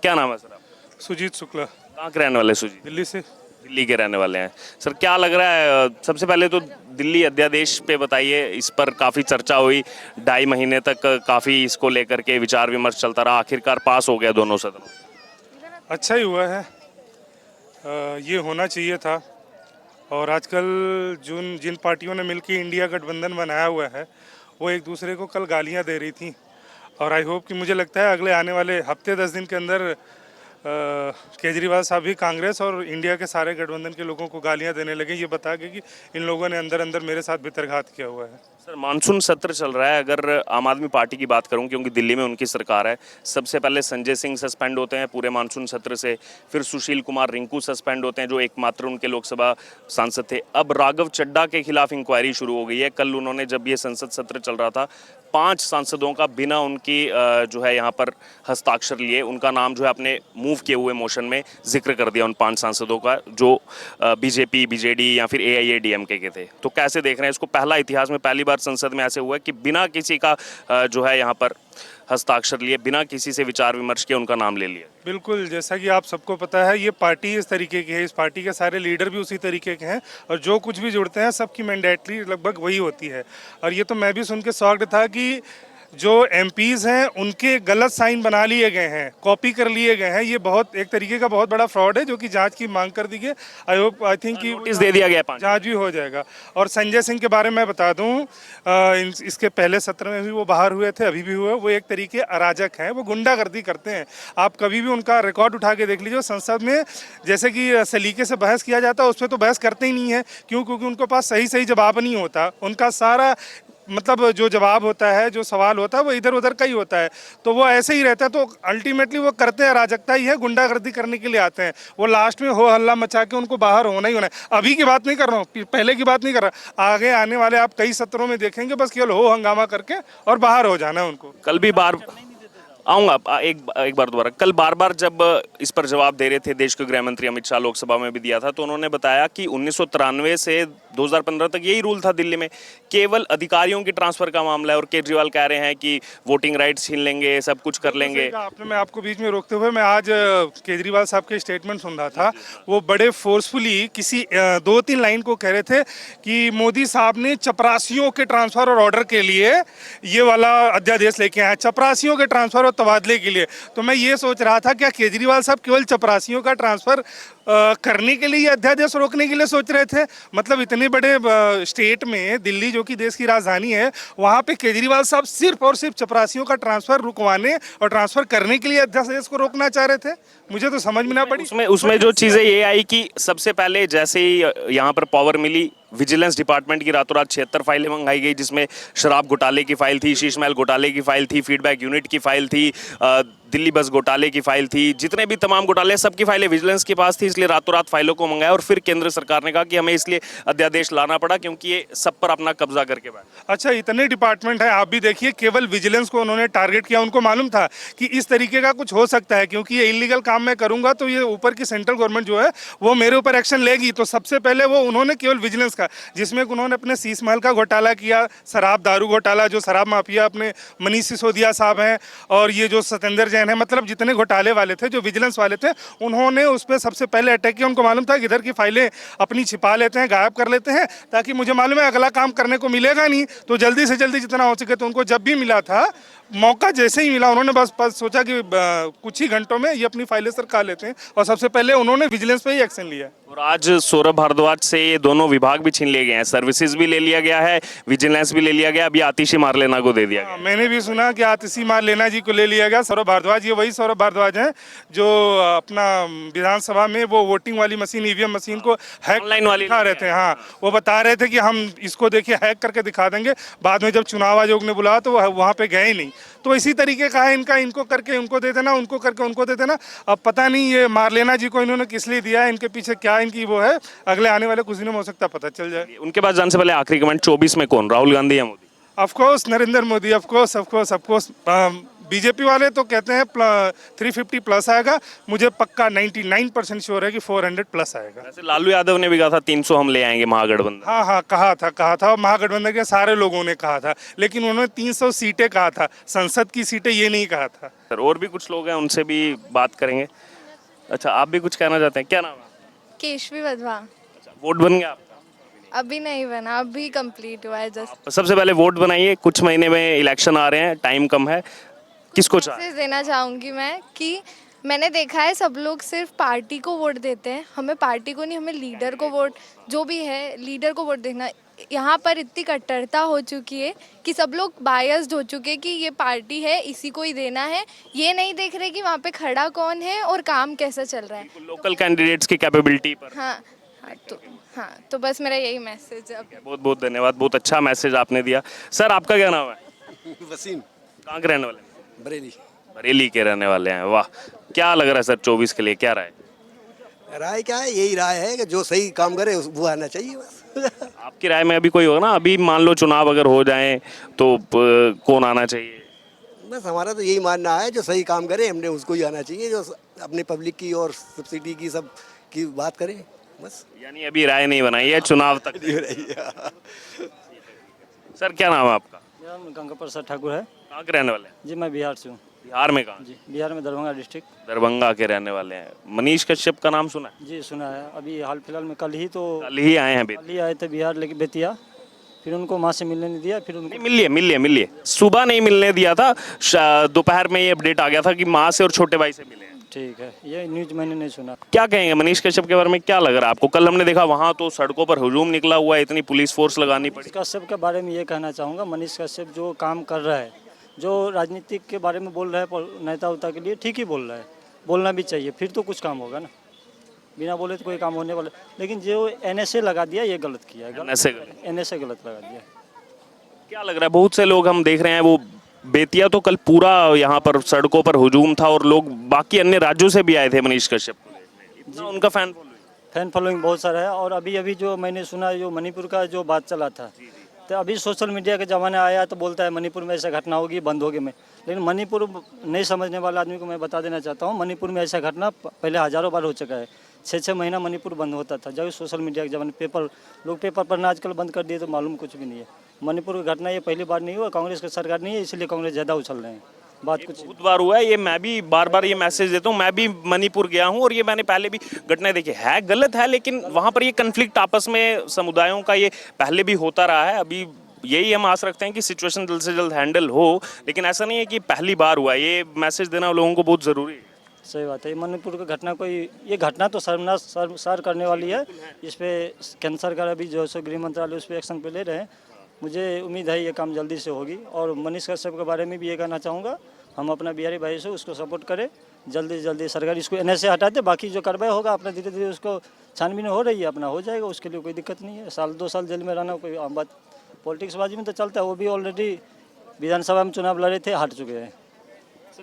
क्या नाम है सर आपका? सुजीत शुक्ला। कहाँ के रहने वाले हैं सुजीत? दिल्ली से। दिल्ली के रहने वाले हैं सर। क्या लग रहा है, सबसे पहले तो दिल्ली अध्यादेश पे बताइए। इस पर काफ़ी चर्चा हुई, 2.5 महीने तक काफ़ी इसको लेकर के विचार विमर्श चलता रहा, आखिरकार पास हो गया दोनों सदनों। अच्छा ही हुआ है। ये होना चाहिए था। और आजकल जिन पार्टियों ने मिलकर इंडिया गठबंधन बनाया हुआ है वो एक दूसरे को कल गालियां दे रही थी। और आई होप कि मुझे लगता है अगले आने वाले हफ्ते 10 दिन के अंदर केजरीवाल साहब भी कांग्रेस और इंडिया के सारे गठबंधन के लोगों को गालियां देने लगे, ये बता के कि इन लोगों ने अंदर अंदर मेरे साथ भितरघात किया हुआ है। सर मानसून सत्र चल रहा है, अगर आम आदमी पार्टी की बात करूं क्योंकि दिल्ली में उनकी सरकार है, सबसे पहले संजय सिंह सस्पेंड होते हैं पूरे मानसून सत्र से, फिर सुशील कुमार रिंकू सस्पेंड होते हैं जो एकमात्र उनके लोकसभा सांसद थे। अब राघव चड्ढा के खिलाफ इंक्वायरी शुरू हो गई है। कल उन्होंने, जब ये संसद सत्र चल रहा था, 5 सांसदों का बिना उनकी जो है यहाँ पर हस्ताक्षर लिए, उनका नाम जो है अपने मूव किए हुए मोशन में जिक्र कर दिया उन 5 सांसदों का जो बीजेपी, बीजेडी या फिर एआईएडीएमके के थे। तो कैसे देख रहे हैं इसको? पहला इतिहास में पहली बार संसद में ऐसे हुआ है कि बिना किसी का जो है यहाँ पर हस्ताक्षर लिए, बिना किसी से विचार विमर्श के उनका नाम ले लिया। बिल्कुल, जैसा कि आप सबको पता है ये पार्टी इस तरीके की है, इस पार्टी के सारे लीडर भी उसी तरीके के हैं और जो कुछ भी जुड़ते हैं सबकी मैंडेटरी लगभग वही होती है। और ये तो मैं भी सुन के शॉक्ड था कि जो एमपीज़ हैं उनके गलत साइन बना लिए गए हैं, कॉपी कर लिए गए हैं। ये बहुत एक तरीके का बहुत बड़ा फ्रॉड है जो कि जांच की मांग कर दी गई। आई थिंक कि नोटिस दे दिया गया, 5 जांच भी हो जाएगा। और संजय सिंह के बारे में बता दूं, इसके पहले सत्र में भी वो बाहर हुए थे, अभी भी हुए। वो एक तरीके अराजक हैं, वो गुंडागर्दी करते हैं। आप कभी भी उनका रिकॉर्ड उठा के देख लीजिए। संसद में जैसे कि सलीके से बहस किया जाता है, उस पर तो बहस करते ही नहीं है। क्यों? क्योंकि उनके पास सही सही जवाब नहीं होता। उनका सारा मतलब जो जवाब होता है, जो सवाल होता है, वो इधर उधर का ही होता है। तो वो ऐसे ही रहता है। तो अल्टीमेटली वो करते हैं अराजकता ही है, गुंडागर्दी करने के लिए आते हैं। वो लास्ट में हो हल्ला मचा के उनको बाहर होना ही होना है। अभी की बात नहीं कर रहा हूँ, पहले की बात नहीं कर रहा। आगे आने वाले आप कई सत्रों में देखेंगे बस केवल हो हंगामा करके और बाहर हो जाना है उनको। कल भी बार आऊँगा एक बार दोबारा। कल बार बार जब इस पर जवाब दे रहे थे देश के गृह मंत्री अमित शाह, लोकसभा में भी दिया था, तो उन्होंने बताया कि 1993 से 2015 तक यही रूल था दिल्ली में, केवल अधिकारियों की ट्रांसफर का मामला है। और केजरीवाल कह रहे हैं कि वोटिंग राइट्स छीन लेंगे, सब कुछ कर लेंगे। आपने, मैं आपको बीच में रोकते हुए, मैं आज केजरीवाल साहब के स्टेटमेंट सुन रहा था। वो बड़े फोर्सफुली किसी 2-3 लाइन को कह रहे थे कि मोदी साहब ने चपरासियों के ट्रांसफर और ऑर्डर के लिए ये वाला अध्यादेश लेके आए, चपरासियों के ट्रांसफर और तबादले के लिए। तो मैं ये सोच रहा था क्या केजरीवाल साहब केवल चपरासियों का ट्रांसफर करने के लिए अध्यादेश रोकने के लिए सोच रहे थे? मतलब इतने बड़े स्टेट में, दिल्ली जो कि देश की राजधानी है, वहाँ पे केजरीवाल साहब सिर्फ और सिर्फ चपरासियों का ट्रांसफर रुकवाने और ट्रांसफर करने के लिए अध्यादेश को रोकना चाह रहे थे। मुझे तो समझ में ना पड़ी। उसमें जो चीज़ें ये आई कि सबसे पहले जैसे ही यहाँ पर पावर मिली, विजिलेंस डिपार्टमेंट की रातों रात 76 फाइलें मंगाई गई, जिसमें शराब घोटाले की फाइल थी, शीश महल घोटाले की फाइल थी, फीडबैक यूनिट की फाइल थी, दिल्ली बस घोटाले की फाइल थी, जितने भी तमाम घोटाले सबकी फाइलें विजिलेंस के पास थी। इसलिए रातों रात फाइलों को मंगाया और फिर केंद्र सरकार ने कहा कि हमें इसलिए अध्यादेश लाना पड़ा क्योंकि ये सब पर अपना कब्जा करके बैठा। अच्छा, इतने डिपार्टमेंट है, आप भी देखिए, केवल विजिलेंस को उन्होंने टारगेट किया। उनको मालूम था कि इस तरीके का कुछ हो सकता है, क्योंकि ये इलीगल काम मैं करूंगा तो ये ऊपर की सेंट्रल गवर्नमेंट जो है वो मेरे ऊपर एक्शन लेगी। तो सबसे पहले वो उन्होंने केवल विजिलेंस का, जिसमें उन्होंने अपने शीश महल का घोटाला किया, शराब दारू घोटाला, जो शराब माफिया अपने मनीष सिसोदिया साहब हैं और ये जो सत्येंद्र जैन है, मतलब जितने घोटाले वाले थे, जो विजिलेंस वाले थे, उन्होंने उस पर सबसे पहले अटैक किया। उनको मालूम था कि इधर की फाइलें अपनी छिपा लेते हैं, गायब कर लेते हैं, ताकि मुझे मालूम है अगला काम करने को मिलेगा नहीं। तो जल्दी से जल्दी जितना हो सके, तो उनको जब भी मिला था मौका, जैसे ही मिला, उन्होंने बस सोचा कि कुछ ही घंटों में ये अपनी फाइलें सरका लेते हैं और सबसे पहले उन्होंने विजिलेंस पे ही एक्शन लिया। और आज सौरभ भारद्वाज से ये दोनों विभाग भी छीन लिए गए हैं, सर्विसेज भी ले लिया गया है, विजिलेंस भी ले लिया गया, अभी आतिशी मारलेना को दे दिया गया। मैंने भी सुना कि आतिशी मारलेना जी को ले लिया गया। सौरभ भारद्वाज, ये वही सौरभ भारद्वाज हैं जो अपना विधानसभा में वो वोटिंग वाली मशीन, ईवीएम मशीन को हैक ऑनलाइन वाली दिखा रहे थे। हाँ, वो बता रहे थे कि हम इसको देखिए हैक करके दिखा देंगे। बाद में जब चुनाव आयोग ने बुलाया तो वहाँ पे गए नहीं। तो इसी तरीके का है इनका, इनको करके उनको दे देना, उनको करके उनको दे देना। अब पता नहीं ये मारलेना जी को इन्होंने किस लिए दिया है, इनके पीछे क्या इनकी वो है, अगले आने वाले कुछ दिनों में हो सकता है पता चल जाए। उनके पास जाने से पहले आखिरी कमेंट, 24 में कौन, राहुल गांधी या Modi? Of course Narendra Modi, of course BJP वाले तो कहते हैं 350 प्लस आएगा, मुझे पक्का 99% श्योर है कि 400 प्लस आएगा। वैसे लालू यादव ने भी कहा था 300 हम ले आएंगे महागठबंधन। हाँ हाँ, कहा था, और महागठबंधन के सारे लोगों ने कहा था, लेकिन उन्होंने 300 सीटें कहा था, संसद की सीटें ये नहीं कहा था। सर और भी कुछ लोग हैं, उनसे भी बात करेंगे। अच्छा, आप भी कुछ कहना चाहते हैं? क्या नाम है? केशवी वधवा। अच्छा, वोट बन गया आपका? अभी नहीं बना, अभी कंप्लीट हुआ है जस्ट। सबसे पहले वोट बनाइए, कुछ महीने में इलेक्शन आ रहे हैं, टाइम कम है। किसको चाहे? मैसेज देना चाहूँगी मैं कि मैंने देखा है सब लोग सिर्फ पार्टी को वोट देते हैं, हमें पार्टी को नहीं, हमें लीडर को वोट, जो भी है लीडर को वोट देना। यहाँ पर इतनी कट्टरता हो चुकी है कि सब लोग बायस्ड हो चुके हैं कि ये पार्टी है इसी को ही देना है, ये नहीं देख रहे कि वहाँ पे खड़ा कौन है और काम कैसा चल रहा है। लोकल कैंडिडेट्स की कैपेबिलिटी पर। हाँ तो बस मेरा यही मैसेज है। बहुत बहुत धन्यवाद, बहुत अच्छा मैसेज आपने दिया। सर आपका क्या नाम है? वसीम, कहाँ के रहने वाले हैं? बरेली। बरेली के रहने वाले हैं, वाह। क्या लग रहा है सर 24 के लिए, क्या राय? राय क्या है, यही राय है कि जो सही काम करे वो आना चाहिए बस। आपकी राय में अभी कोई होगा ना, अभी मान लो चुनाव अगर हो जाए तो कौन आना चाहिए? बस हमारा तो यही मानना है, जो सही काम करे हमने उसको ही आना चाहिए, जो अपने पब्लिक की और सब्सिडी की सब की बात करे बस। यानी अभी राय नहीं बनाई है, चुनाव तक। सर क्या नाम है आपका? मेरा नाम गंगा प्रसाद ठाकुर है। कहाँ के रहने वाले हैं? जी मैं बिहार से हूँ। बिहार में कहाँ? जी बिहार में दरभंगा डिस्ट्रिक्ट। दरभंगा के रहने वाले हैं। मनीष कश्यप का नाम सुना है? जी सुना है, अभी हाल फिलहाल में कल ही कल ही आए हैं कल ही आए थे बिहार, लेके बेतिया, फिर उनको माँ से मिलने नहीं दिया, फिर उनको मिलिए सुबह नहीं मिलने दिया था, दोपहर में ये अपडेट आ गया था कि माँ से और छोटे भाई से मिले हैं। ठीक है, ये न्यूज मैंने नहीं सुना। क्या कहेंगे मनीष कश्यप के बारे में, क्या लग रहा है आपको? कल हमने देखा वहां तो सड़कों पर हुजूम निकला हुआ है, इतनी पुलिस फोर्स लगानी पड़ी। मनीष कश्यप के बारे में ये कहना चाहूँगा, मनीष कश्यप जो काम कर रहा है, जो राजनीतिक के बारे में बोल रहा है नेता उता के लिए, ठीक ही बोल रहा है, बोलना भी चाहिए, फिर तो कुछ काम होगा ना, बिना बोले तो कोई काम होने वाला। लेकिन जो NSA लगा दिया ये गलत किया है, NSA गलत लगा दिया। क्या लग रहा है, बहुत से लोग हम देख रहे हैं, वो बेतिया तो कल पूरा यहाँ पर सड़कों पर हुजूम था और लोग बाकी अन्य राज्यों से भी आए थे मनीष कश्यप को देखने, इतना उनका फैन फॉलोइंग बहुत सारा है। और अभी जो मैंने सुना, जो मणिपुर का जो बात चला था, तो अभी सोशल मीडिया के ज़माना आया तो बोलता है मणिपुर में ऐसा घटना होगी, बंद होगी। मैं लेकिन मणिपुर नहीं समझने वाला आदमी को मैं बता देना चाहता हूँ, मणिपुर में ऐसा घटना पहले हज़ारों बार हो चुका है। 6-6 महीना मणिपुर बंद होता था, जब सोशल मीडिया के ज़माने लोग पेपर पढ़ना आजकल बंद कर दिए तो मालूम कुछ भी नहीं है। मणिपुर की घटना ये पहली बार नहीं हुआ, कांग्रेस की सरकार नहीं है, इसलिए कांग्रेस ज़्यादा उछल रहे हैं। बात कुछ बहुत बार हुआ है ये, मैं भी बार बार ये मैसेज देता हूँ, मैं भी मणिपुर गया हूँ और ये मैंने पहले भी घटनाएं देखी है, गलत है, लेकिन वहाँ पर ये कन्फ्लिक्ट आपस में समुदायों का ये पहले भी होता रहा है। अभी यही हम आस रखते हैं कि सिचुएशन जल्द से जल्द हैंडल हो, लेकिन ऐसा नहीं है कि पहली बार हुआ है। ये मैसेज देना लोगों को बहुत ज़रूरी है। सही बात है। मणिपुर की घटना ये घटना तो शर्मसार करने वाली है। इस पर केंद्र सरकार अभी जो सो गृह मंत्रालय उस पर एक्शन पे ले रहे हैं। मुझे उम्मीद है ये काम जल्दी से होगी। और मनीष कश्यप के बारे में भी ये कहना चाहूँगा, हम अपना बिहारी भाई से उसको सपोर्ट करें, जल्दी से जल्दी सरकार इसको NSA हटा दे। बाकी जो कार्रवाई होगा अपना धीरे धीरे उसको छानबीन हो रही है, अपना हो जाएगा, उसके लिए कोई दिक्कत नहीं है। 1-2 साल जेल में रहना कोई आम बात, पॉलिटिक्स बाजी में तो चलता है। वो भी ऑलरेडी विधानसभा में चुनाव लड़े थे, हार चुके हैं।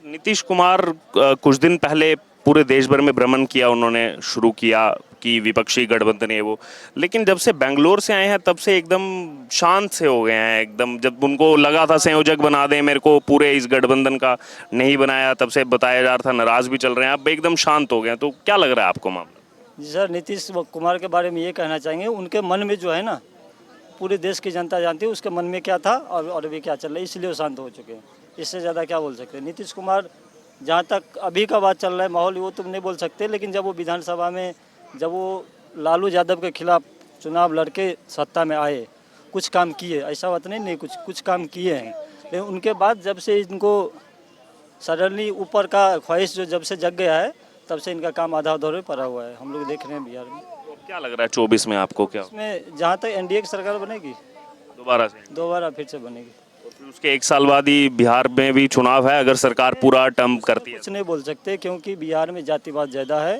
नीतीश कुमार कुछ दिन पहले पूरे देश भर में भ्रमण किया, उन्होंने शुरू किया कि विपक्षी गठबंधन है वो, लेकिन जब से बेंगलोर से आए हैं तब से एकदम शांत से हो गए हैं। एकदम जब उनको लगा था संयोजक बना दें मेरे को पूरे इस गठबंधन का, नहीं बनाया, तब से बताया जा रहा था नाराज भी चल रहे हैं, अब एकदम शांत हो गए हैं। तो क्या लग रहा है आपको मामला? जी सर, नीतीश कुमार के बारे में ये कहना चाहेंगे, उनके मन में जो है ना, पूरे देश की जनता जानती है उसके मन में क्या था और अभी क्या चल रहा है, इसलिए वो शांत हो चुके हैं। इससे ज़्यादा क्या बोल सकते हैं। नीतीश कुमार जहाँ तक अभी का बात चल रहा है माहौल, वो तुम नहीं बोल सकते, लेकिन जब वो विधानसभा में जब वो लालू यादव के खिलाफ चुनाव लड़के सत्ता में आए, कुछ काम किए, ऐसा बात नहीं कुछ काम किए हैं। लेकिन उनके बाद जब से इनको सडनली ऊपर का ख्वाहिश जो जब से जग गया है, तब से इनका काम आधा अधूरे पड़ा हुआ है। हम लोग देख रहे हैं बिहार में। क्या लग रहा है 24 में आपको? क्या इसमें जहाँ तक NDA की सरकार बनेगी, दोबारा फिर से बनेगी। तो फिर उसके 1 साल बाद ही बिहार में भी चुनाव है, अगर सरकार पूरा टर्म करती है? कुछ नहीं बोल सकते, क्योंकि बिहार में जातिवाद ज़्यादा है।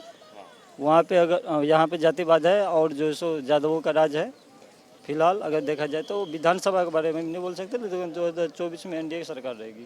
वहाँ पे अगर यहाँ पे जातिवाद है और जो सो यादवों का राज है फिलहाल, अगर देखा जाए तो। विधानसभा के बारे में नहीं बोल सकते, लेकिन 2024 में NDA की सरकार रहेगी।